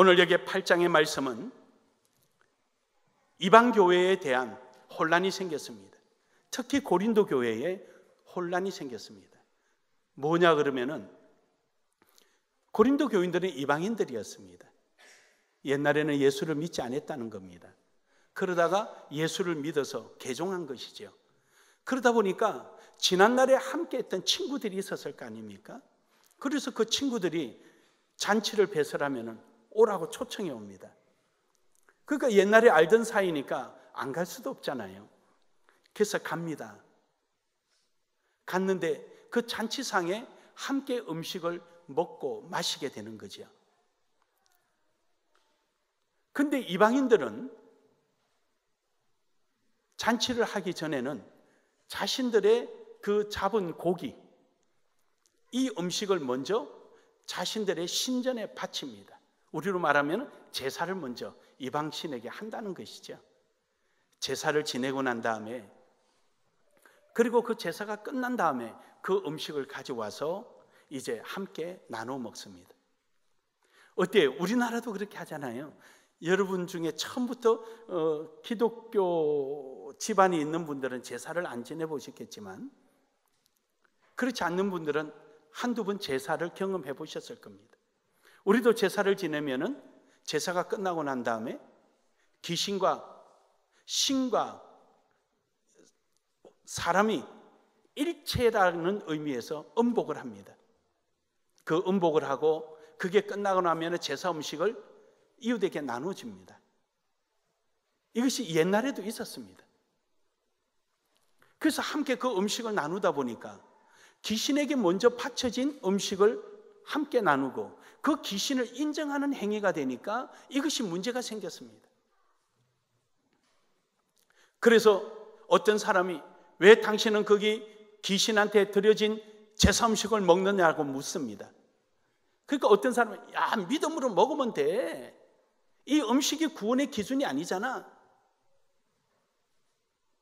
오늘 여기 8장의 말씀은 이방 교회에 대한 혼란이 생겼습니다. 특히 고린도 교회에 혼란이 생겼습니다. 뭐냐 그러면은 고린도 교인들은 이방인들이었습니다. 옛날에는 예수를 믿지 않았다는 겁니다. 그러다가 예수를 믿어서 개종한 것이죠. 그러다 보니까 지난날에 함께 했던 친구들이 있었을 거 아닙니까? 그래서 그 친구들이 잔치를 배설하면 오라고 초청해 옵니다. 그러니까 옛날에 알던 사이니까 안 갈 수도 없잖아요. 그래서 갑니다. 갔는데 그 잔치상에 함께 음식을 먹고 마시게 되는 거죠. 근데 이방인들은 잔치를 하기 전에는 자신들의 그 잡은 고기, 이 음식을 먼저 자신들의 신전에 바칩니다. 우리로 말하면 제사를 먼저 이방 신에게 한다는 것이죠. 제사를 지내고 난 다음에, 그리고 그 제사가 끝난 다음에 그 음식을 가져와서 이제 함께 나눠 먹습니다. 어때요? 우리나라도 그렇게 하잖아요. 여러분 중에 처음부터 기독교 집안이 있는 분들은 제사를 안 지내보셨겠지만, 그렇지 않는 분들은 한두 번 제사를 경험해 보셨을 겁니다. 우리도 제사를 지내면은 제사가 끝나고 난 다음에 귀신과 신과 사람이 일체라는 의미에서 음복을 합니다. 그 음복을 하고 그게 끝나고 나면 제사 음식을 이웃에게 나눠줍니다. 이것이 옛날에도 있었습니다. 그래서 함께 그 음식을 나누다 보니까 귀신에게 먼저 바쳐진 음식을 함께 나누고 그 귀신을 인정하는 행위가 되니까 이것이 문제가 생겼습니다. 그래서 어떤 사람이 왜 당신은 거기 귀신한테 드려진 제사 음식을 먹느냐고 묻습니다. 그러니까 어떤 사람은 야, 믿음으로 먹으면 돼. 이 음식이 구원의 기준이 아니잖아.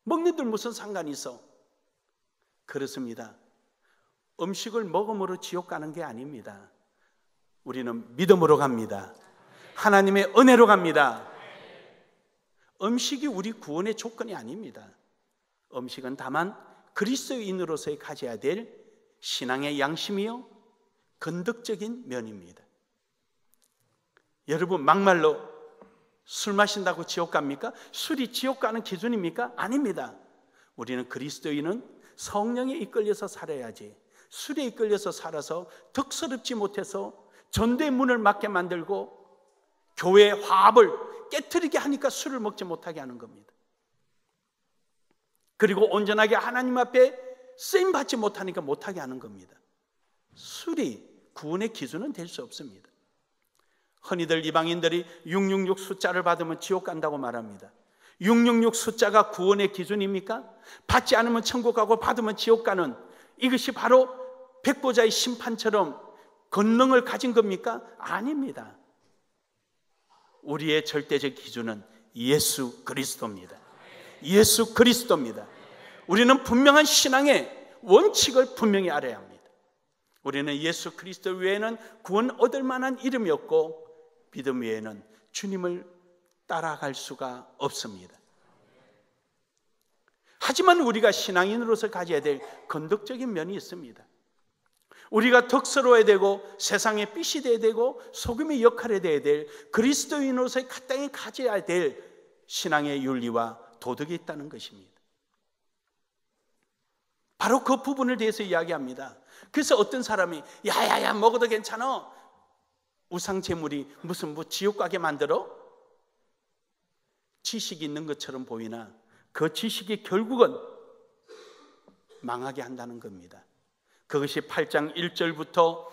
먹는 들 무슨 상관이 있어? 그렇습니다. 음식을 먹음으로 지옥 가는 게 아닙니다. 우리는 믿음으로 갑니다. 하나님의 은혜로 갑니다. 음식이 우리 구원의 조건이 아닙니다. 음식은 다만 그리스도인으로서의 가져야 될 신앙의 양심이요 건덕적인 면입니다. 여러분, 막말로 술 마신다고 지옥 갑니까? 술이 지옥 가는 기준입니까? 아닙니다. 우리는 그리스도인은 성령에 이끌려서 살아야지, 술에 이끌려서 살아서 덕스럽지 못해서 전도의 문을 막게 만들고 교회의 화합을 깨트리게 하니까 술을 먹지 못하게 하는 겁니다. 그리고 온전하게 하나님 앞에 쓰임받지 못하니까 못하게 하는 겁니다. 술이 구원의 기준은 될 수 없습니다. 흔히들 이방인들이 666 숫자를 받으면 지옥 간다고 말합니다. 666 숫자가 구원의 기준입니까? 받지 않으면 천국 가고 받으면 지옥 가는, 이것이 바로 백보자의 심판처럼 권능을 가진 겁니까? 아닙니다. 우리의 절대적 기준은 예수 그리스도입니다. 예수 그리스도입니다. 우리는 분명한 신앙의 원칙을 분명히 알아야 합니다. 우리는 예수 그리스도 외에는 구원 얻을 만한 이름이 없고 믿음 외에는 주님을 따라갈 수가 없습니다. 하지만 우리가 신앙인으로서 가져야 될 건덕적인 면이 있습니다. 우리가 덕스러워야 되고 세상의 빛이 되어야 되고 소금의 역할을 해야 될 그리스도인으로서의 마땅히 가져야 될 신앙의 윤리와 도덕이 있다는 것입니다. 바로 그 부분을 대해서 이야기합니다. 그래서 어떤 사람이 야야야 먹어도 괜찮아, 우상 제물이 무슨 지옥 가게 만들어? 지식이 있는 것처럼 보이나 그 지식이 결국은 망하게 한다는 겁니다. 그것이 8장 1절부터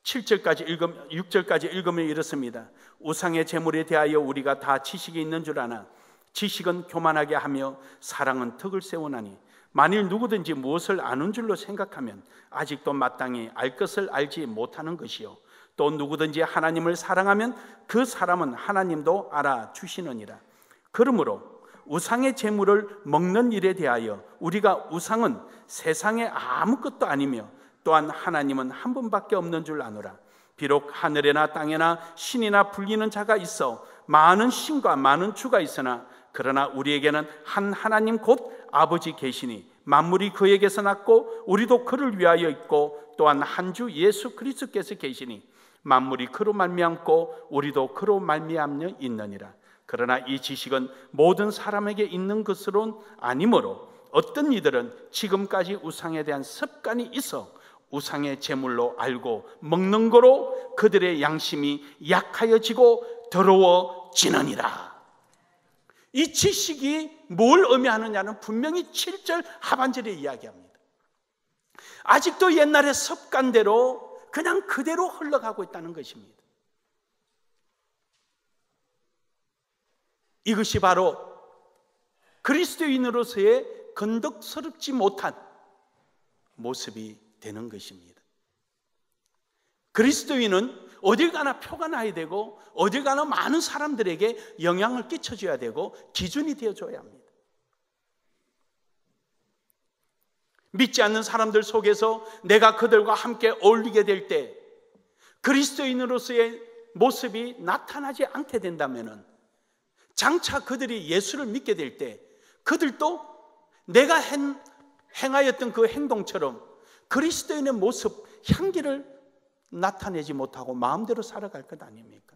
7절까지 6절까지 읽으면 이렇습니다. 우상의 제물에 대하여 우리가 다 지식이 있는 줄 아나 지식은 교만하게 하며 사랑은 덕을 세우나니 만일 누구든지 무엇을 아는 줄로 생각하면 아직도 마땅히 알 것을 알지 못하는 것이요, 또 누구든지 하나님을 사랑하면 그 사람은 하나님도 알아주시느니라. 그러므로 우상의 제물을 먹는 일에 대하여 우리가 우상은 세상에 아무것도 아니며 또한 하나님은 한 분밖에 없는 줄 아노라. 비록 하늘에나 땅에나 신이나 불리는 자가 있어 많은 신과 많은 주가 있으나 그러나 우리에게는 한 하나님 곧 아버지 계시니 만물이 그에게서 났고 우리도 그를 위하여 있고 또한 한 주 예수 그리스도께서 계시니 만물이 그로 말미암고 우리도 그로 말미암여 있느니라. 그러나 이 지식은 모든 사람에게 있는 것으로는 아니므로 어떤 이들은 지금까지 우상에 대한 습관이 있어 우상의 제물로 알고 먹는 거로 그들의 양심이 약하여지고 더러워지느니라. 이 지식이 뭘 의미하느냐는 분명히 7절 하반절에 이야기합니다. 아직도 옛날의 습관대로 그냥 그대로 흘러가고 있다는 것입니다. 이것이 바로 그리스도인으로서의 건덕스럽지 못한 모습이 되는 것입니다. 그리스도인은 어딜 가나 표가 나야 되고 어딜 가나 많은 사람들에게 영향을 끼쳐줘야 되고 기준이 되어줘야 합니다. 믿지 않는 사람들 속에서 내가 그들과 함께 어울리게 될 때 그리스도인으로서의 모습이 나타나지 않게 된다면 장차 그들이 예수를 믿게 될 때 그들도 내가 행하였던 그 행동처럼 그리스도인의 모습, 향기를 나타내지 못하고 마음대로 살아갈 것 아닙니까?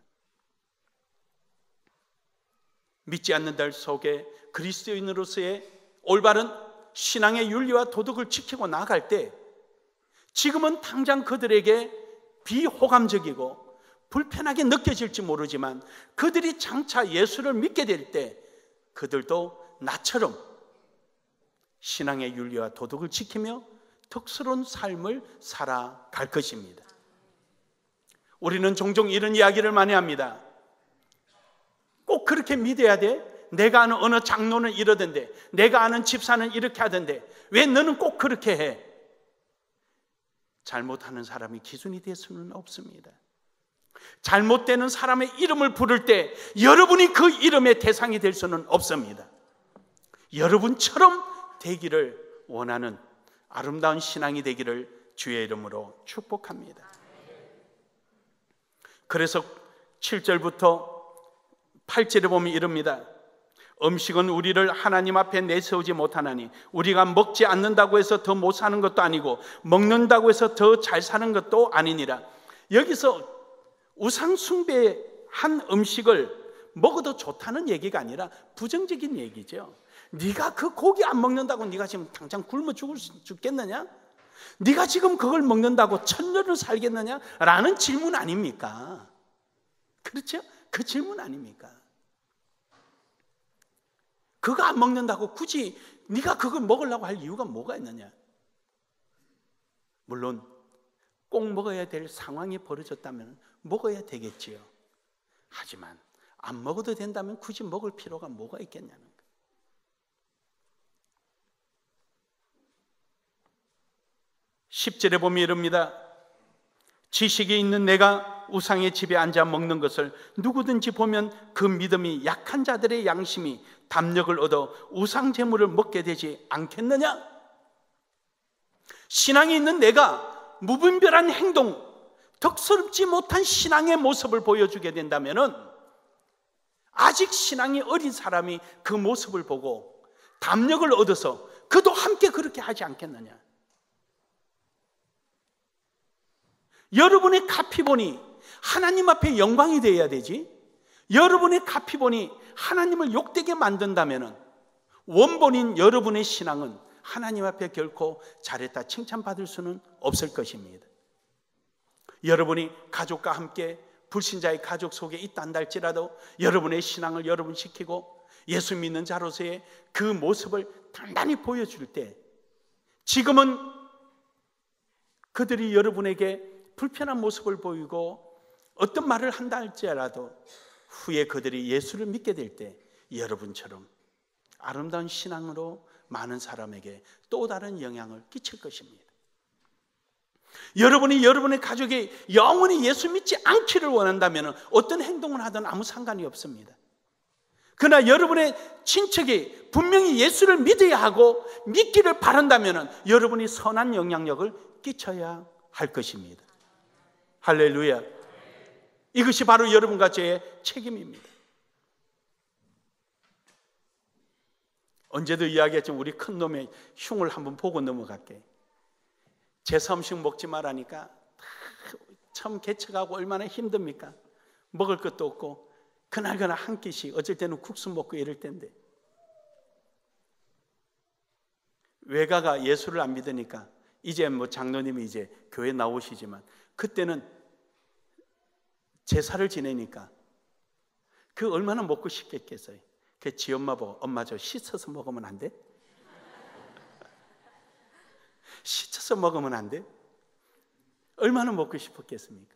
믿지 않는 들 속에 그리스도인으로서의 올바른 신앙의 윤리와 도덕을 지키고 나아갈 때 지금은 당장 그들에게 비호감적이고 불편하게 느껴질지 모르지만 그들이 장차 예수를 믿게 될 때 그들도 나처럼 신앙의 윤리와 도덕을 지키며 덕스러운 삶을 살아갈 것입니다. 우리는 종종 이런 이야기를 많이 합니다. 꼭 그렇게 믿어야 돼? 내가 아는 어느 장로는 이러던데, 내가 아는 집사는 이렇게 하던데 왜 너는 꼭 그렇게 해? 잘못하는 사람이 기준이 될 수는 없습니다. 잘못되는 사람의 이름을 부를 때 여러분이 그 이름의 대상이 될 수는 없습니다. 여러분처럼 되기를 원하는 아름다운 신앙이 되기를 주의 이름으로 축복합니다. 그래서 7절부터 8절에 보면 이럽니다. 음식은 우리를 하나님 앞에 내세우지 못하나니 우리가 먹지 않는다고 해서 더 못 사는 것도 아니고 먹는다고 해서 더 잘 사는 것도 아니니라. 여기서 우상 숭배한 음식을 먹어도 좋다는 얘기가 아니라 부정적인 얘기죠. 네가 그 고기 안 먹는다고 네가 지금 당장 굶어 죽겠느냐? 네가 지금 그걸 먹는다고 천년을 살겠느냐? 라는 질문 아닙니까? 그렇죠? 그 질문 아닙니까? 그거 안 먹는다고 굳이 네가 그걸 먹으려고 할 이유가 뭐가 있느냐? 물론 꼭 먹어야 될 상황이 벌어졌다면 먹어야 되겠지요. 하지만 안 먹어도 된다면 굳이 먹을 필요가 뭐가 있겠냐는 거예요. (10절에) 보면 이럽니다. 지식이 있는 내가 우상의 집에 앉아 먹는 것을 누구든지 보면 그 믿음이 약한 자들의 양심이 담력을 얻어 우상 제물을 먹게 되지 않겠느냐? 신앙이 있는 내가 무분별한 행동, 덕스럽지 못한 신앙의 모습을 보여주게 된다면 아직 신앙이 어린 사람이 그 모습을 보고 담력을 얻어서 그도 함께 그렇게 하지 않겠느냐? 여러분의 가피본이 하나님 앞에 영광이 되어야 되지, 여러분의 가피본이 하나님을 욕되게 만든다면 원본인 여러분의 신앙은 하나님 앞에 결코 잘했다 칭찬받을 수는 없을 것입니다. 여러분이 가족과 함께 불신자의 가족 속에 있단다 할지라도 여러분의 신앙을 여러분 지키고 예수 믿는 자로서의 그 모습을 단단히 보여줄 때 지금은 그들이 여러분에게 불편한 모습을 보이고 어떤 말을 한다 할지라도 후에 그들이 예수를 믿게 될 때 여러분처럼 아름다운 신앙으로 많은 사람에게 또 다른 영향을 끼칠 것입니다. 여러분이 여러분의 가족이 영원히 예수 믿지 않기를 원한다면 어떤 행동을 하든 아무 상관이 없습니다. 그러나 여러분의 친척이 분명히 예수를 믿어야 하고 믿기를 바란다면 여러분이 선한 영향력을 끼쳐야 할 것입니다. 할렐루야. 이것이 바로 여러분과 저의 책임입니다. 언제도 이야기했지만 우리 큰 놈의 흉을 한번 보고 넘어갈게. 제사 음식 먹지 말라니까 처음 개척하고 얼마나 힘듭니까? 먹을 것도 없고 그날그날 한 끼씩, 어쩔 때는 국수 먹고 이럴 텐데, 외가가 예수를 안 믿으니까 이제 뭐 장로님이 이제 교회 나오시지만 그때는 제사를 지내니까 그 얼마나 먹고 싶겠어요. 그 지 엄마 보고, 엄마 저 씻어서 먹으면 안 돼? 씻어서 먹으면 안 돼? 얼마나 먹고 싶었겠습니까?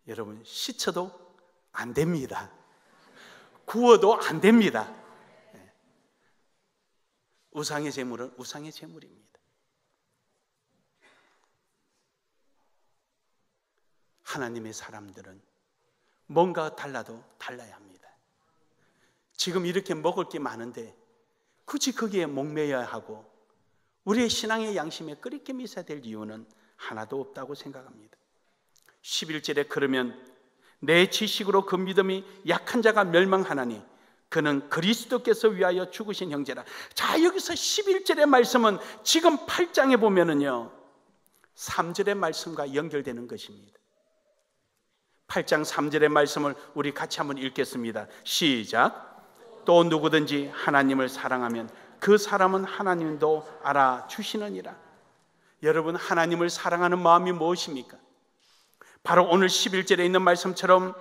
여러분, 씻어도 안 됩니다. 구워도 안 됩니다. 우상의 제물은 우상의 제물입니다. 하나님의 사람들은 뭔가 달라도 달라야 합니다. 지금 이렇게 먹을 게 많은데 굳이 거기에 목매여야 하고 우리의 신앙의 양심에 끄리낌이 있어야 될 이유는 하나도 없다고 생각합니다. 11절에 그러면 내 지식으로 그 믿음이 약한 자가 멸망하나니 그는 그리스도께서 위하여 죽으신 형제라. 자, 여기서 11절의 말씀은 지금 8장에 보면은요 3절의 말씀과 연결되는 것입니다. 8장 3절의 말씀을 우리 같이 한번 읽겠습니다. 시작. 또 누구든지 하나님을 사랑하면 그 사람은 하나님도 알아주시느니라. 여러분, 하나님을 사랑하는 마음이 무엇입니까? 바로 오늘 11절에 있는 말씀처럼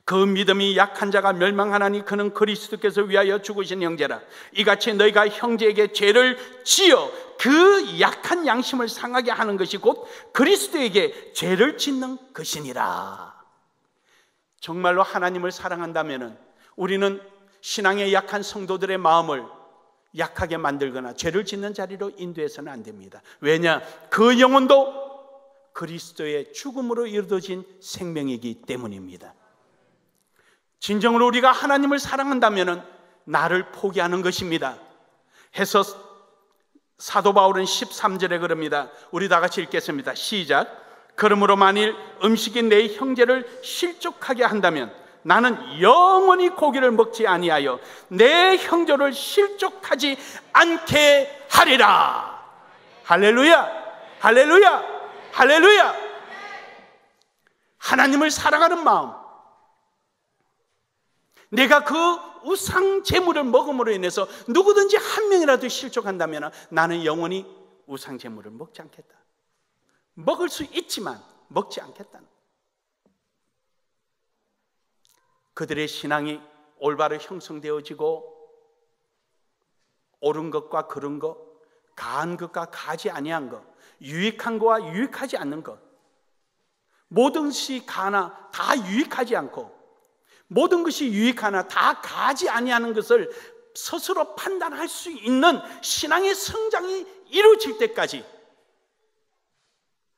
그 믿음이 약한 자가 멸망하나니 그는 그리스도께서 위하여 죽으신 형제라. 이같이 너희가 형제에게 죄를 지어 그 약한 양심을 상하게 하는 것이 곧 그리스도에게 죄를 짓는 것이니라. 정말로 하나님을 사랑한다면 우리는 신앙의 약한 성도들의 마음을 약하게 만들거나 죄를 짓는 자리로 인도해서는 안 됩니다. 왜냐? 그 영혼도 그리스도의 죽음으로 이루어진 생명이기 때문입니다. 진정으로 우리가 하나님을 사랑한다면 나를 포기하는 것입니다. 해서 사도 바울은 13절에 그럽니다. 우리 다 같이 읽겠습니다. 시작. 그러므로 만일 음식이 내 형제를 실족하게 한다면 나는 영원히 고기를 먹지 아니하여 내 형제를 실족하지 않게 하리라. 할렐루야, 할렐루야, 할렐루야. 하나님을 사랑하는 마음, 내가 그 우상 제물을 먹음으로 인해서 누구든지 한 명이라도 실족한다면 나는 영원히 우상 제물을 먹지 않겠다. 먹을 수 있지만 먹지 않겠다. 그들의 신앙이 올바로 형성되어지고 옳은 것과 그른 것, 가한 것과 가지 아니한 것, 유익한 것과 유익하지 않는 것, 모든 것이 가나 다 유익하지 않고 모든 것이 유익하나 다 가지 아니하는 것을 스스로 판단할 수 있는 신앙의 성장이 이루어질 때까지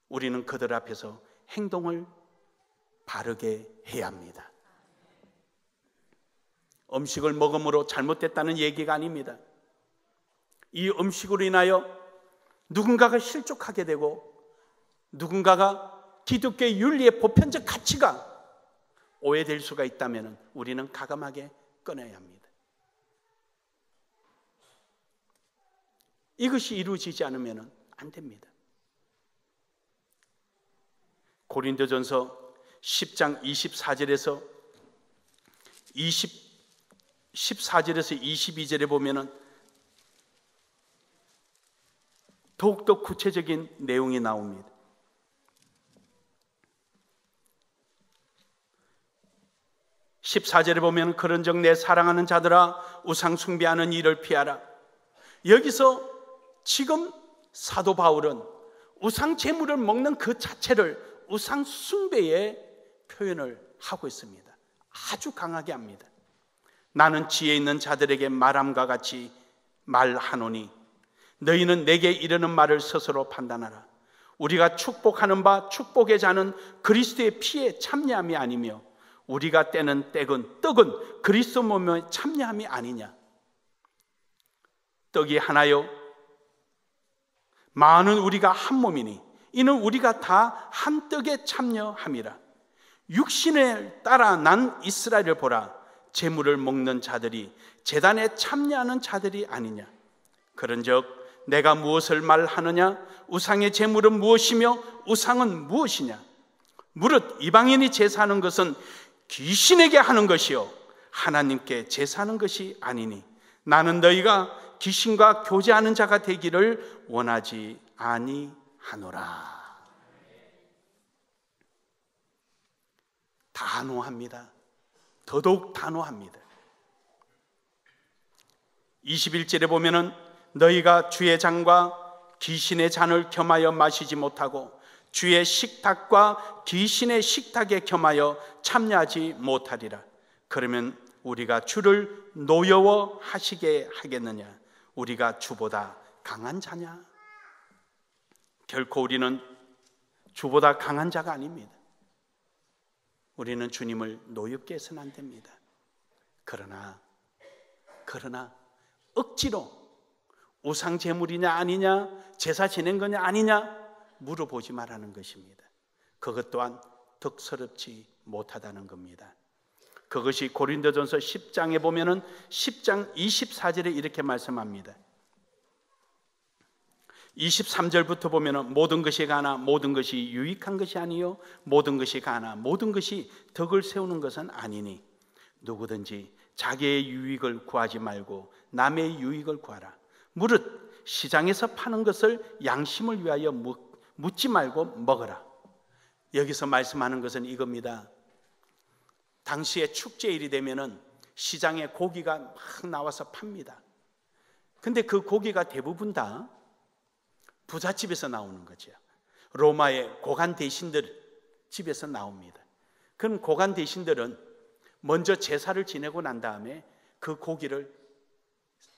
우리는 그들 앞에서 행동을 바르게 해야 합니다. 음식을 먹음으로 잘못됐다는 얘기가 아닙니다. 이 음식으로 인하여 누군가가 실족하게 되고 누군가가 기독교의 윤리의 보편적 가치가 오해될 수가 있다면 우리는 가감하게 끊어야 합니다. 이것이 이루어지지 않으면 안 됩니다. 고린도전서 10장 24절에서 22절에 보면은 더욱더 구체적인 내용이 나옵니다. 14절에 보면 그런즉 내 사랑하는 자들아 우상 숭배하는 일을 피하라. 여기서 지금 사도 바울은 우상 제물을 먹는 그 자체를 우상 숭배의 표현을 하고 있습니다. 아주 강하게 합니다. 나는 지혜 있는 자들에게 말함과 같이 말하노니 너희는 내게 이르는 말을 스스로 판단하라. 우리가 축복하는 바 축복의 자는 그리스도의 피에 참여함이 아니며 우리가 떼는 떡은 그리스도 몸에 참여함이 아니냐. 떡이 하나요 많은 우리가 한 몸이니 이는 우리가 다 한 떡에 참여함이라. 육신을 따라 난 이스라엘을 보라. 제물을 먹는 자들이 제단에 참여하는 자들이 아니냐. 그런즉 내가 무엇을 말하느냐? 우상의 제물은 무엇이며 우상은 무엇이냐? 무릇 이방인이 제사하는 것은 귀신에게 하는 것이요 하나님께 제사하는 것이 아니니 나는 너희가 귀신과 교제하는 자가 되기를 원하지 아니하노라. 단호합니다. 더더욱 단호합니다. 21절에 보면은 너희가 주의 잔과 귀신의 잔을 겸하여 마시지 못하고 주의 식탁과 귀신의 식탁에 겸하여 참여하지 못하리라. 그러면 우리가 주를 노여워하시게 하겠느냐? 우리가 주보다 강한 자냐? 결코 우리는 주보다 강한 자가 아닙니다. 우리는 주님을 노엽게 해서는 안 됩니다. 그러나 억지로 우상 제물이냐 아니냐, 제사 지낸 거냐 아니냐 물어보지 말라는 것입니다. 그것 또한 덕스럽지 못하다는 겁니다. 그것이 고린도전서 10장에 보면은 10장 24절에 이렇게 말씀합니다. 23절부터 보면은 모든 것이 가나 모든 것이 유익한 것이 아니요 모든 것이 가나 모든 것이 덕을 세우는 것은 아니니 누구든지 자기의 유익을 구하지 말고 남의 유익을 구하라. 무릇 시장에서 파는 것을 양심을 위하여 묻지 말고 먹어라. 여기서 말씀하는 것은 이겁니다. 당시에 축제일이 되면은 시장에 고기가 막 나와서 팝니다. 근데 그 고기가 대부분 다 부잣집에서 나오는 거죠. 로마의 고관 대신들 집에서 나옵니다. 그럼 고관 대신들은 먼저 제사를 지내고 난 다음에 그 고기를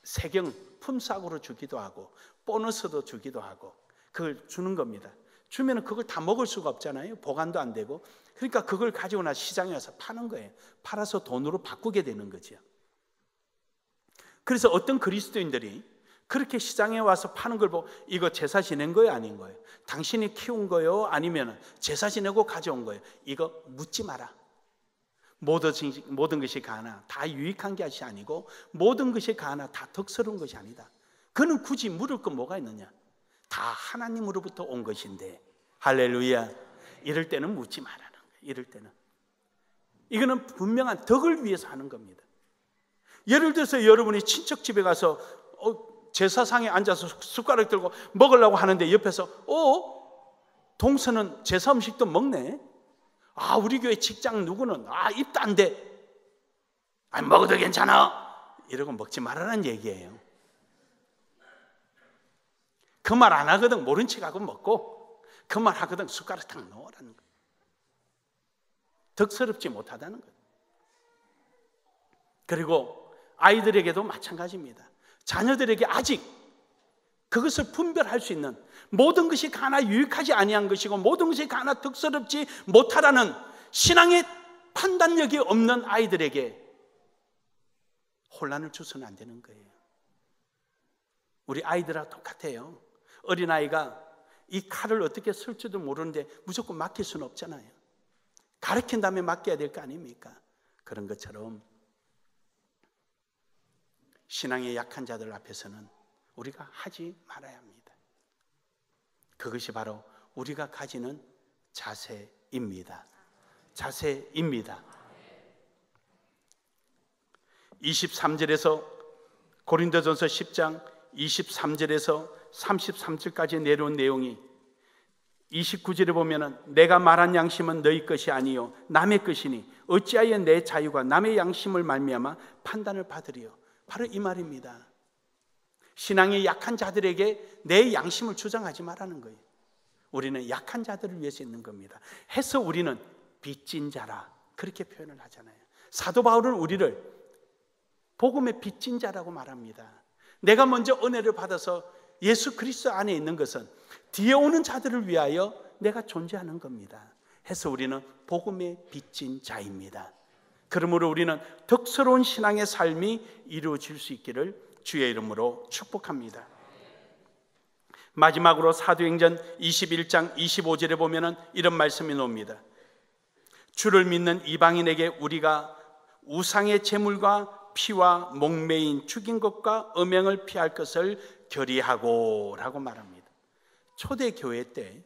세경 품삯으로 주기도 하고 보너스도 주기도 하고 그걸 주는 겁니다. 주면 그걸 다 먹을 수가 없잖아요. 보관도 안 되고. 그러니까 그걸 가지고 나서 시장에 와서 파는 거예요. 팔아서 돈으로 바꾸게 되는 거죠. 그래서 어떤 그리스도인들이 그렇게 시장에 와서 파는 걸 보고 이거 제사 지낸 거예요 아닌 거예요? 당신이 키운 거요 아니면 제사 지내고 가져온 거예요? 이거 묻지 마라. 모든 것이 가나 다 유익한 것이 아니고 모든 것이 가나 다 덕스러운 것이 아니다. 그는 굳이 물을 거 뭐가 있느냐? 다 하나님으로부터 온 것인데. 할렐루야. 이럴 때는 묻지 말라는 거예요. 이럴 때는 이거는 분명한 덕을 위해서 하는 겁니다. 예를 들어서 여러분이 친척 집에 가서 제사상에 앉아서 숟가락 들고 먹으려고 하는데 옆에서 동서는 제사 음식도 먹네. 우리 교회 직장 누구는 입도 안 돼. 먹어도 괜찮아. 이러고 먹지 말라는 얘기예요. 그 말 안 하거든 모른 척하고 먹고 그 말 하거든 숟가락 탁 넣으라는 거예요. 덕스럽지 못하다는 거예요. 그리고 아이들에게도 마찬가지입니다. 자녀들에게 아직 그것을 분별할 수 있는 모든 것이 가나 유익하지 아니한 것이고 모든 것이 가나 덕스럽지 못하라는 신앙의 판단력이 없는 아이들에게 혼란을 줘서는 안 되는 거예요. 우리 아이들하고 똑같아요. 어린아이가 이 칼을 어떻게 쓸지도 모르는데 무조건 맡길 수는 없잖아요. 가르친 다음에 맡겨야 될 거 아닙니까? 그런 것처럼 신앙의 약한 자들 앞에서는 우리가 하지 말아야 합니다. 그것이 바로 우리가 가지는 자세입니다. 자세입니다. 23절에서 고린도전서 10장 23절에서 33절까지 내려온 내용이 29절에 보면은 내가 말한 양심은 너희 것이 아니요 남의 것이니 어찌하여 내 자유가 남의 양심을 말미암아 판단을 받으리요. 바로 이 말입니다. 신앙이 약한 자들에게 내 양심을 주장하지 말라는 거예요. 우리는 약한 자들을 위해서 있는 겁니다. 해서 우리는 빚진 자라 그렇게 표현을 하잖아요. 사도 바울은 우리를 복음의 빚진 자라고 말합니다. 내가 먼저 은혜를 받아서 예수 그리스도 안에 있는 것은 뒤에 오는 자들을 위하여 내가 존재하는 겁니다. 해서 우리는 복음의 빚진 자입니다. 그러므로 우리는 덕스러운 신앙의 삶이 이루어질 수 있기를 주의 이름으로 축복합니다. 마지막으로 사도행전 21장 25절에 보면은 이런 말씀이 나옵니다. 주를 믿는 이방인에게 우리가 우상의 제물과 피와 목매인 죽인 것과 음행을 피할 것을 결의하고 라고 말합니다. 초대교회 때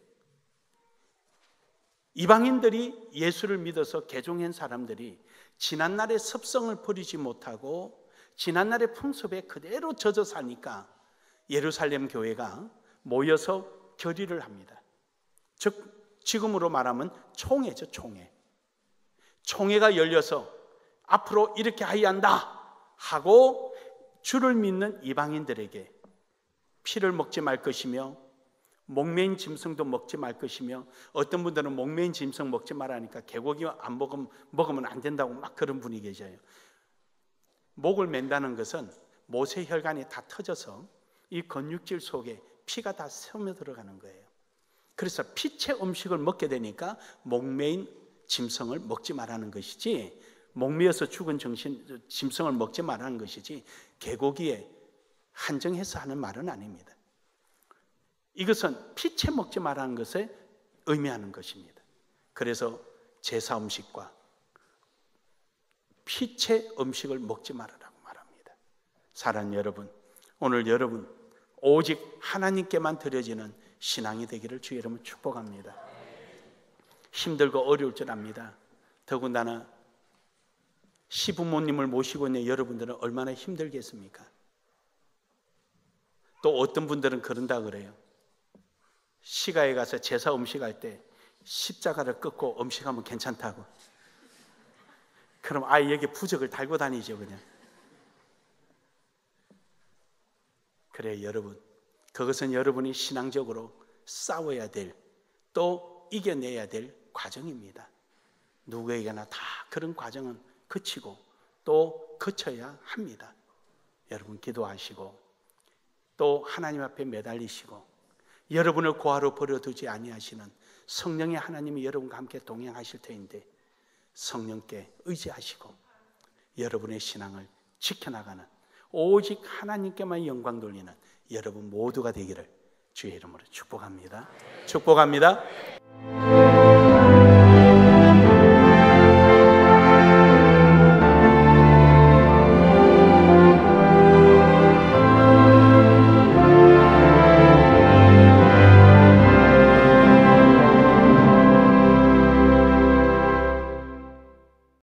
이방인들이 예수를 믿어서 개종한 사람들이 지난날의 습성을 버리지 못하고 지난날의 풍습에 그대로 젖어 사니까 예루살렘 교회가 모여서 결의를 합니다. 즉 지금으로 말하면 총회죠. 총회가 열려서 앞으로 이렇게 해야 한다 하고 주를 믿는 이방인들에게 피를 먹지 말 것이며 목매인 짐승도 먹지 말 것이며, 어떤 분들은 목매인 짐승 먹지 말라니까 개고기 안 먹으면 안 된다고 막 그런 분이 계셔요. 목을 맨다는 것은 모세 혈관이 다 터져서 이 근육질 속에 피가 다 스며 들어가는 거예요. 그래서 피체 음식을 먹게 되니까 목매인 짐승을 먹지 말라는 것이지, 목매어서 죽은 짐승을 먹지 말라는 것이지 개고기에 한정해서 하는 말은 아닙니다. 이것은 피채 먹지 말라는 것에 의미하는 것입니다. 그래서 제사 음식과 피채 음식을 먹지 말으라고 말합니다. 사랑하는 여러분, 오늘 여러분 오직 하나님께만 드려지는 신앙이 되기를 주의 이름으로 축복합니다. 힘들고 어려울 줄 압니다. 더군다나 시부모님을 모시고 있는 여러분들은 얼마나 힘들겠습니까? 또 어떤 분들은 그런다 그래요. 시가에 가서 제사 음식할 때 십자가를 꺾고 음식하면 괜찮다고. 그럼 아이에게 부적을 달고 다니죠 그냥. 그래요 여러분, 그것은 여러분이 신앙적으로 싸워야 될, 또 이겨내야 될 과정입니다. 누구에게나 다 그런 과정은 거치고 또 거쳐야 합니다. 여러분 기도하시고 또 하나님 앞에 매달리시고 여러분을 고아로 버려두지 아니하시는 성령의 하나님이 여러분과 함께 동행하실 터인데 성령께 의지하시고 여러분의 신앙을 지켜나가는, 오직 하나님께만 영광 돌리는 여러분 모두가 되기를 주의 이름으로 축복합니다. 축복합니다.